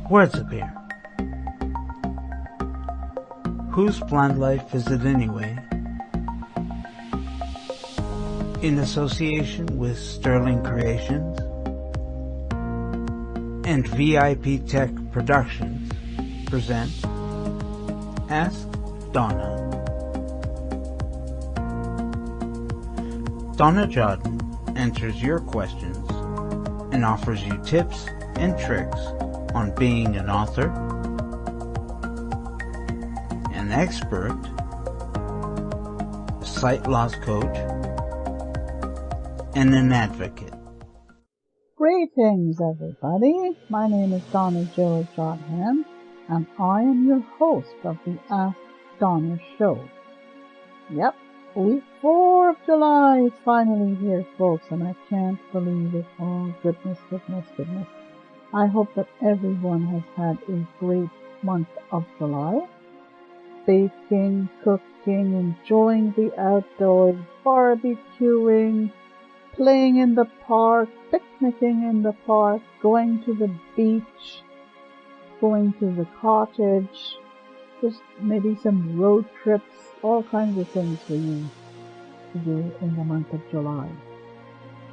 Words appear. Whose plant life is it anyway? In association with Sterling Creations and VIP Tech Productions present Ask Donna. Donna Jordan answers your questions and offers you tips and tricks on being an author, an expert, a sight loss coach, and an advocate. Greetings, everybody. My name is Donna Jo Jordan, and I am your host of the Ask Donna Show. Yep, week 4 of July is finally here, folks, and I can't believe it. Oh, goodness. I hope that everyone has had a great month of July. Baking, cooking, enjoying the outdoors, barbecuing, playing in the park, picnicking in the park, going to the beach, going to the cottage, just maybe some road trips, all kinds of things for you to do in the month of July.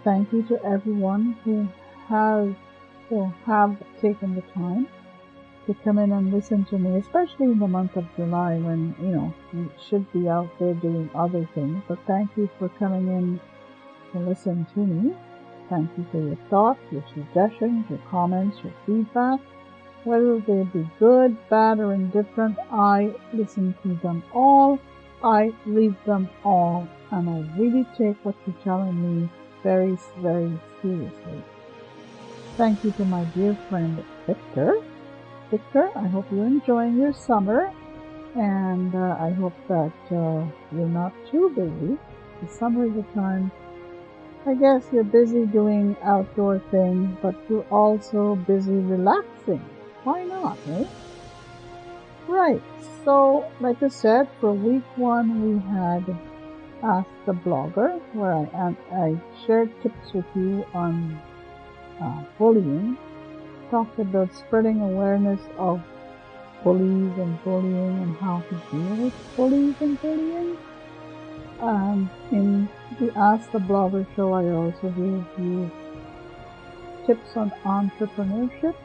Thank you to everyone who have taken the time to come in and listen to me, especially in the month of July when, you should be out there doing other things. But thank you for coming in to listen to me. Thank you for your thoughts, your suggestions, your comments, your feedback. Whether they be good, bad, or indifferent, I listen to them all. I read them all. And I really take what you're telling me very, very seriously. Thank you to my dear friend Victor. Victor, I hope you're enjoying your summer, and I hope that you're not too busy. The summer is a time, I guess you're busy doing outdoor things, but you're also busy relaxing. Why not, eh? Right, so like I said, for week 1 we had Ask the Blogger, where I shared tips with you on bullying, talked about spreading awareness of bullies and bullying and how to deal with bullies and bullying. In the Ask the Blogger show, I also gave you tips on entrepreneurship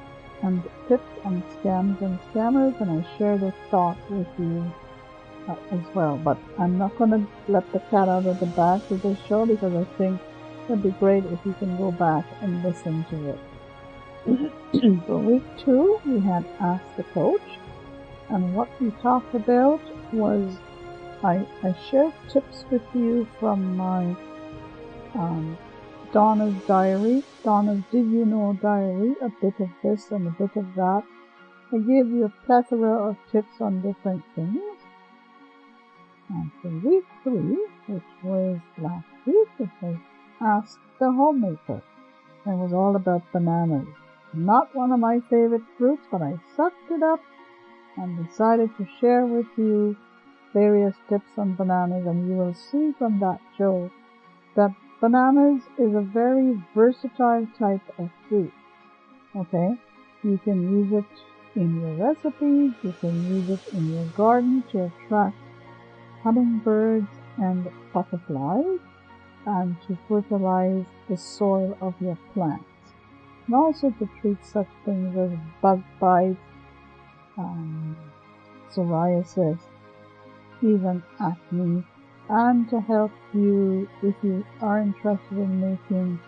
and tips on scams and scammers, and I shared a thought with you as well. But I'm not going to let the cat out of the bag for this show, because I think it'd be great if you can go back and listen to it. For week 2, we had Ask the Coach, and what we talked about was I shared tips with you from my Donna's Diary, Donna's Did You Know Diary, a bit of this and a bit of that. I gave you a plethora of tips on different things. And for week 3, which was last week, it was Ask the Homemaker. It was all about bananas. Not one of my favorite fruits, but I sucked it up and decided to share with you various tips on bananas, and you will see from that show that bananas is a very versatile type of fruit. Okay? You can use it in your recipes, you can use it in your garden to attract hummingbirds and butterflies, and to fertilize the soil of your plants, and also to treat such things as bug bites, psoriasis, even acne, and to help you if you are interested in making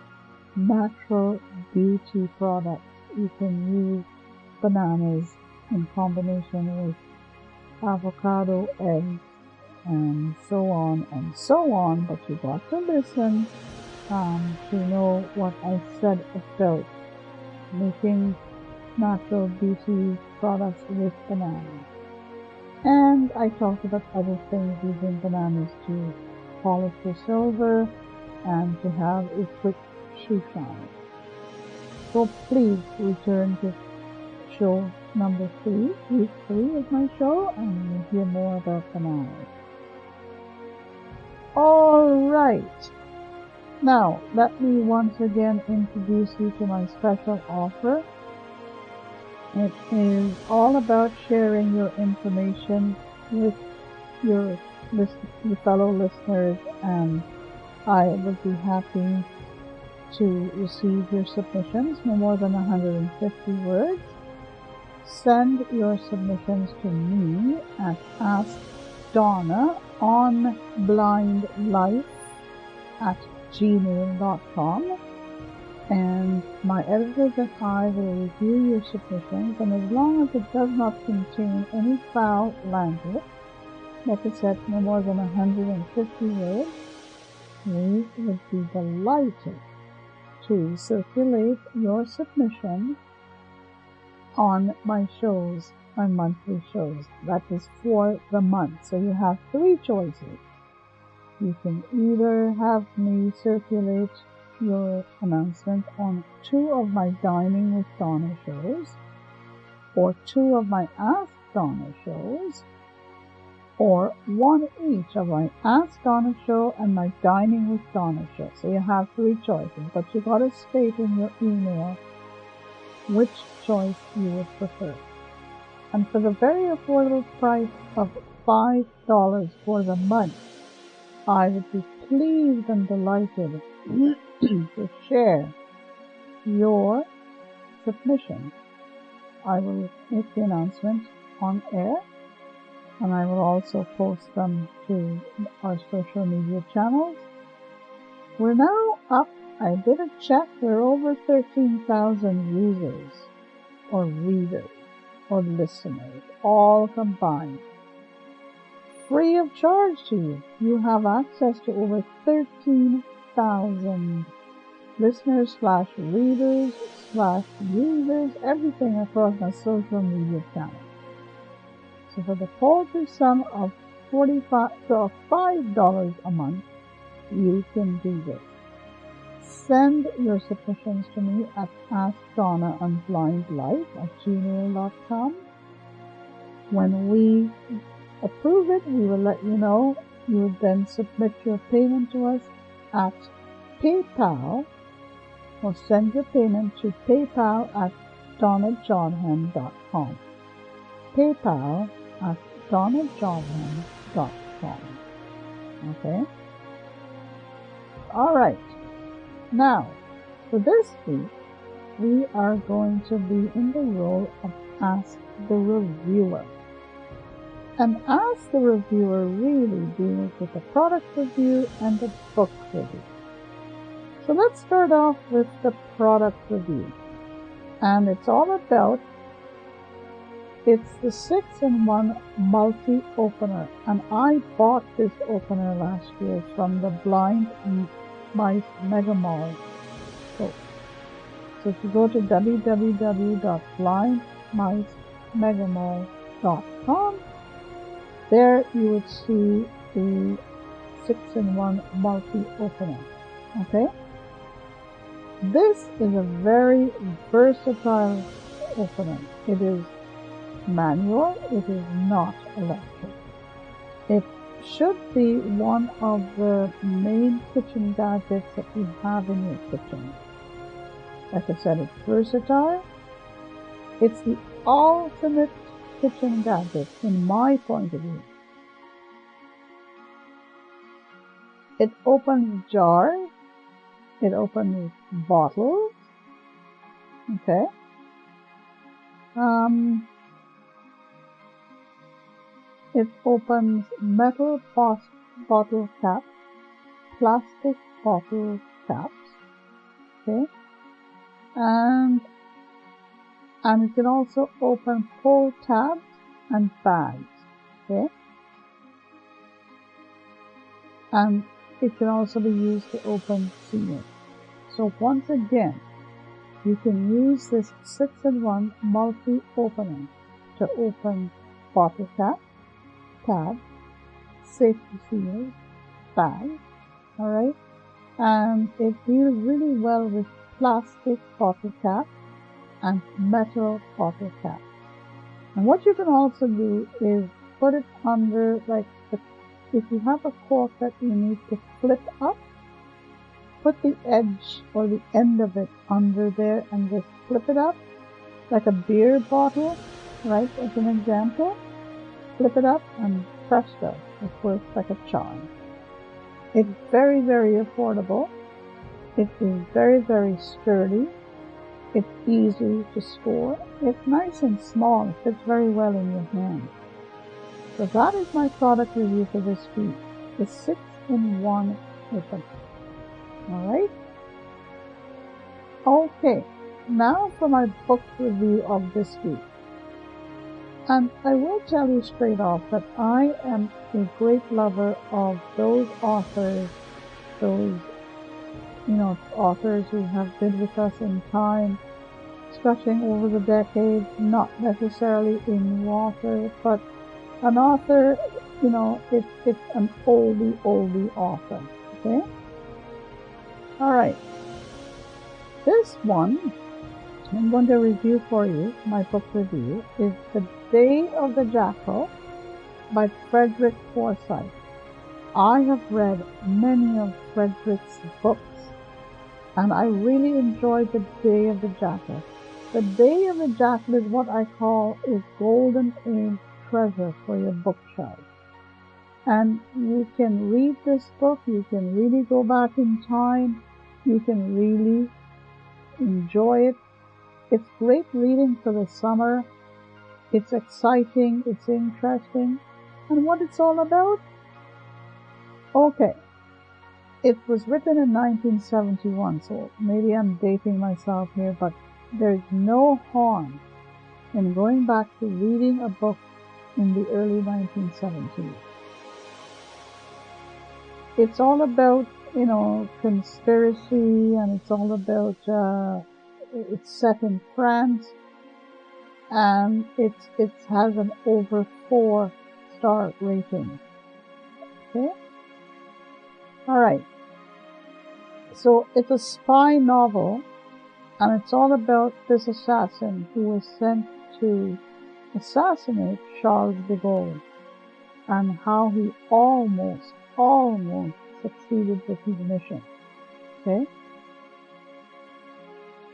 natural beauty products. You can use bananas in combination with avocado, eggs, and so on, but you got to listen to know what I said about making natural beauty products with bananas. And I talked about other things, using bananas to polish your silver and to have a quick shoe shine. So please return to show number 3, week 3 of my show, and you'll hear more about bananas. Alright, now let me once again introduce you to my special offer. It is all about sharing your information with your fellow listeners, and I would be happy to receive your submissions, no more than 150 words. Send your submissions to me at Ask Donna on blindlife@gmail.com, and my editors and I will review your submissions, and as long as it does not contain any foul language, like I said, no more than 150 words, we would be delighted to circulate your submission on my shows, my monthly shows. That is for the month. So you have three choices. You can either have me circulate your announcement on 2 of my Dining with Donna shows, or 2 of my Ask Donna shows, or 1 each of my Ask Donna show and my Dining with Donna show. So you have 3 choices, but you gotta state in your email which choice you would prefer. And for the very affordable price of $5 for the month, I would be pleased and delighted to share your submission. I will make the announcement on air, and I will also post them to our social media channels. We're now up, I did a check, we're over 13,000 users, or readers, or listeners, all combined. Free of charge to you. You have access to over 13,000 listeners / readers / users, everything across my social media channels. So for the paltry sum of $5 a month, you can do this. Send your submissions to me at AskDonnaOnBlindLife@gmail.com. When we approve it, we will let you know. You would then submit your payment to us at PayPal, or send your payment to PayPal@DonnaJohnham.com. PayPal@DonnaJohnham.com. Okay? All right. Now, for this week, we are going to be in the role of Ask the Reviewer. And Ask the Reviewer really deals with the product review and the book review. So let's start off with the product review. And it's all about, it's the 6-in-1 multi-opener. And I bought this opener last year from the Blind Mice Mega Mall. So if you go to www.blindmicemegamall.com, there you would see the 6-in-1 multi-opener. Okay? This is a very versatile opener. It is manual, it is not electric. It should be one of the main kitchen gadgets that you have in your kitchen. Like I said, it's versatile. It's the ultimate kitchen gadget in my point of view. It opens jars. It opens bottles. Okay. It opens metal bottle caps, plastic bottle caps, okay, and it can also open pull tabs and bags, okay, and it can also be used to open seals. So once again, you can use this 6-in-1 multi-opener to open bottle caps, tabs, safety seals, bags, alright, and it deals really well with plastic bottle caps and metal bottle caps. And what you can also do is put it under, like, if you have a cork that you need to flip up, put the edge or the end of it under there and just flip it up, like a beer bottle, right, as an example. Flip it up and presto, it works like a charm. It's very, very affordable. It is very, very sturdy. It's easy to store. It's nice and small. It fits very well in your hand. So that is my product review for this week. The 6-in-1 opener. Alright? Okay, now for my book review of this week. And I will tell you straight off that I am a great lover of those authors, authors who have been with us in time, stretching over the decades, not necessarily a new author, but an author, it's an oldie author, okay? Alright, this one I'm going to review for you, my book review, is The Day of the Jackal by Frederick Forsyth. I have read many of Frederick's books, and I really enjoyed The Day of the Jackal. The Day of the Jackal is what I call a golden age treasure for your bookshelf. And you can read this book, you can really go back in time, you can really enjoy it. It's great reading for the summer. It's exciting, it's interesting. And what it's all about? Okay, it was written in 1971, so maybe I'm dating myself here, but there's no harm in going back to reading a book in the early 1970s. It's all about, conspiracy, and it's all about, it's set in France, and it has an over 4-star rating. Okay? Alright. So it's a spy novel, and it's all about this assassin who was sent to assassinate Charles de Gaulle, and how he almost succeeded with his mission. Okay?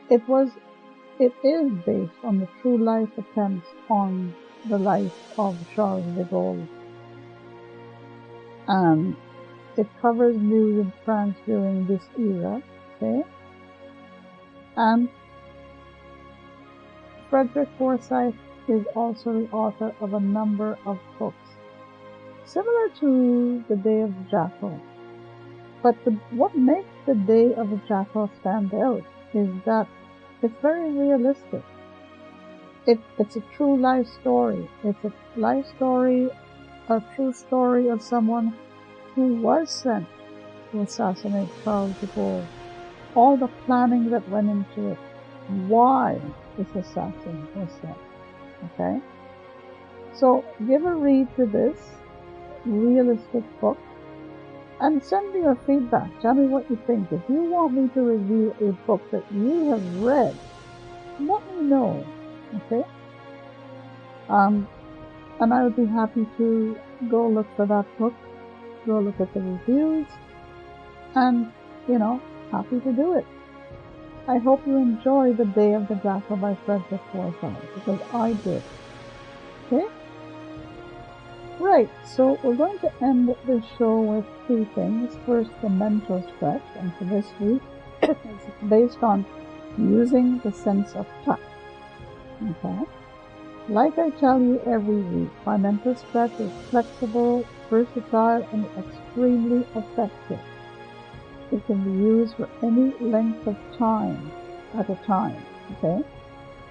It is based on the true life attempts on the life of Charles de Gaulle. And it covers news in France during this era, okay? And Frederick Forsyth is also the author of a number of books, similar to The Day of the Jackal. But what makes The Day of the Jackal stand out is that it's very realistic. It's a true life story. It's a life story, a true story of someone who was sent to assassinate Charles de Gaulle. All the planning that went into it. Why this assassin was sent. Okay? So give a read to this realistic book and send me your feedback. Tell me what you think. If you want me to review a book that you have read, let me know. Okay? And I would be happy to go look for that book, go look at the reviews, and, happy to do it. I hope you enjoy The Day of the Jackal by Frederick Forsyth, because I did. Okay? Right, so we're going to end the show with two things. First, the mental stretch, and for this week, it's based on using the sense of touch. Okay? Like I tell you every week, my mental stretch is flexible, versatile, and extremely effective. It can be used for any length of time at a time, okay?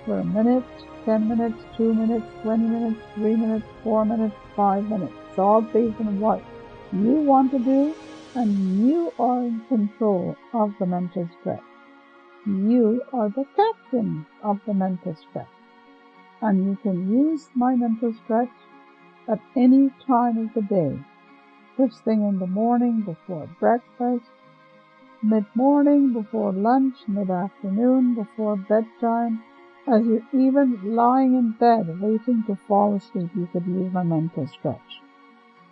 For a minute, 10 minutes, 2 minutes, 20 minutes, 3 minutes, 4 minutes, 5 minutes. It's all based on what you want to do, and you are in control of the mental stretch. You are the captain of the mental stretch. And you can use my mental stretch at any time of the day. First thing in the morning before breakfast, mid-morning before lunch, mid-afternoon before bedtime. As you're even lying in bed waiting to fall asleep, you could use my mental stretch.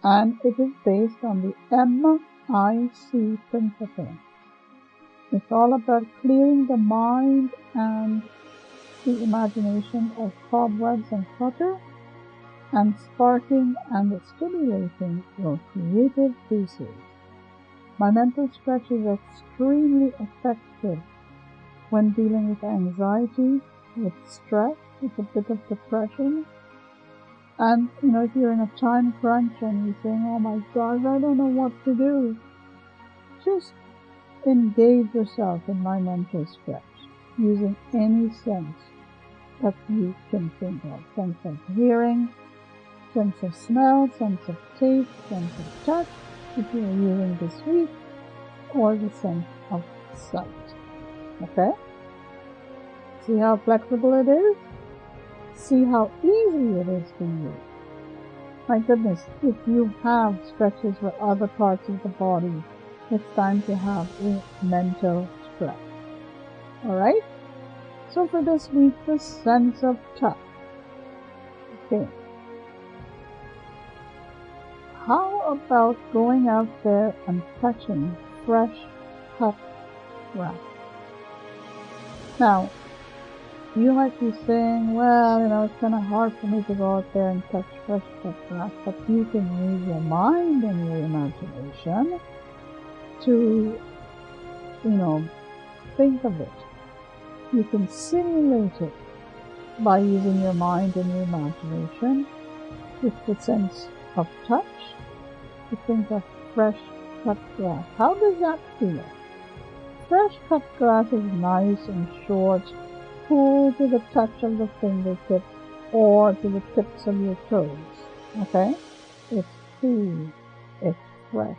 And it is based on the MIC principle. It's all about clearing the mind and the imagination of cobwebs and clutter, and sparking and stimulating your creative juices. My mental stretch is extremely effective when dealing with anxiety, with stress, with a bit of depression. And, if you're in a time crunch and you're saying, oh my God, I don't know what to do, just engage yourself in my mental stretch using any sense that you can think of. Sense of hearing, sense of smell, sense of taste, sense of touch, if you're using this week, or the sense of sight. Okay? See how flexible it is? See how easy it is to use. My goodness, if you have stretches for other parts of the body, it's time to have a mental stretch. Alright? So for this week, the sense of touch. Okay. How about going out there and touching fresh cut grass? Now, you might be saying, well, it's kind of hard for me to go out there and touch fresh cut grass, but you can use your mind and your imagination to, think of it. You can simulate it by using your mind and your imagination with the sense of touch to think of fresh cut grass. How does that feel? Fresh cut grass is nice and short, cool to the touch of the fingertips or to the tips of your toes. Okay? It's cool. It's fresh.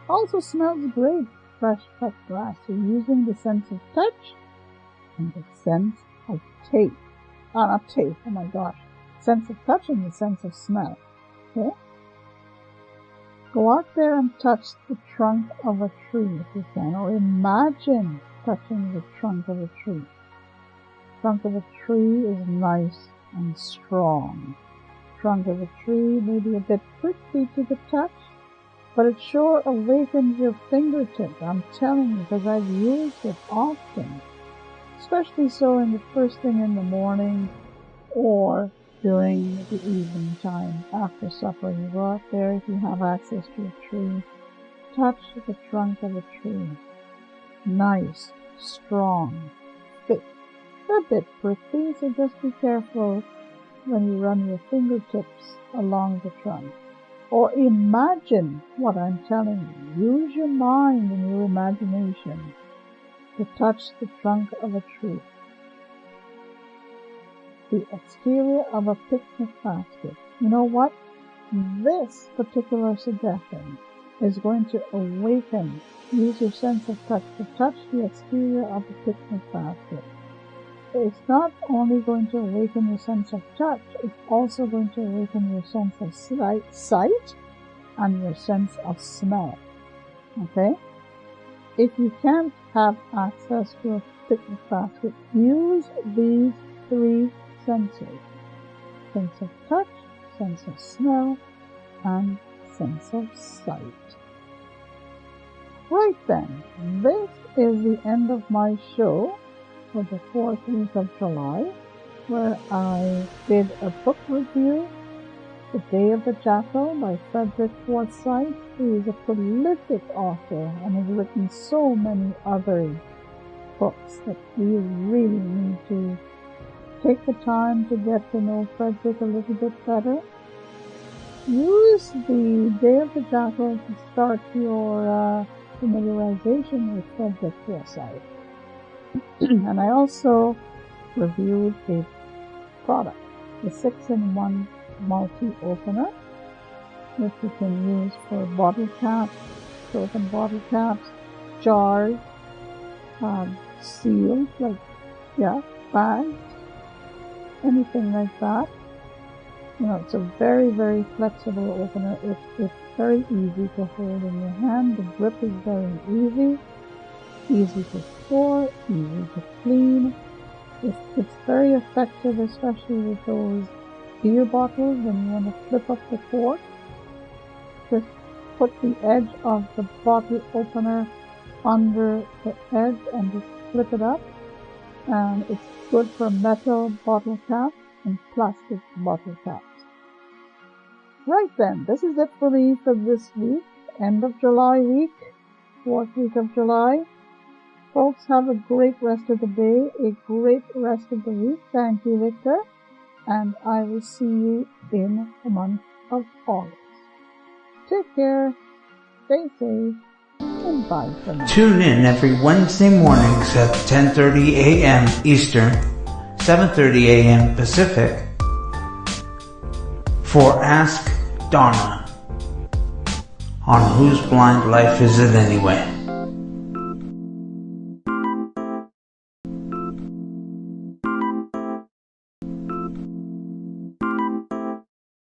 Also smells great, fresh cut grass. So using the sense of touch and the sense of taste. Not taste, oh my gosh. Sense of touch and the sense of smell. Okay? Go out there and touch the trunk of a tree if you can, or imagine touching the trunk of a tree. The trunk of a tree is nice and strong. The trunk of a tree may be a bit prickly to the touch, but it sure awakens your fingertips. I'm telling you, because I've used it often. Especially so in the first thing in the morning or during the evening time after supper. You go out there if you have access to a tree. Touch the trunk of a tree. Nice, strong, thick. A bit prickly, so just be careful when you run your fingertips along the trunk. Or imagine what I'm telling you. Use your mind and your imagination to touch the trunk of a tree. The exterior of a picnic basket. You know what? This particular suggestion is going to awaken. Use your sense of touch to touch the exterior of a picnic basket. It's not only going to awaken your sense of touch, it's also going to awaken your sense of sight and your sense of smell. Okay? If you can't have access to a picnic basket, use these three senses. Sense of touch, sense of smell, and sense of sight. Right then, this is the end of my show for the 4th week of July, where I did a book review, The Day of the Jackal by Frederick Forsyth, who is a prolific author and has written so many other books that you really need to take the time to get to know Frederick a little bit better. Use The Day of the Jackal to start your familiarization with Frederick Forsyth. And I also reviewed a product, the 6-in-1 multi-opener, which you can use for bottle caps, to open bottle caps, jars, seals, bags, anything like that. It's a very, very flexible opener. It's very easy to hold in your hand. The grip is very easy to store, easy to clean. It's very effective, especially with those beer bottles when you want to flip up the cork. Just put the edge of the bottle opener under the edge and just flip it up. and it's good for metal bottle caps and plastic bottle caps. Right then, this is it for me for this week, end of July week, 4th week of July. Folks, have a great rest of the day, a great rest of the week. Thank you, Victor, and I will see you in the month of August. Take care, stay safe, and bye for now. Tune in every Wednesday mornings at 10:30 a.m. Eastern, 7:30 a.m. Pacific for Ask Donna on Whose Blind Life Is It Anyway?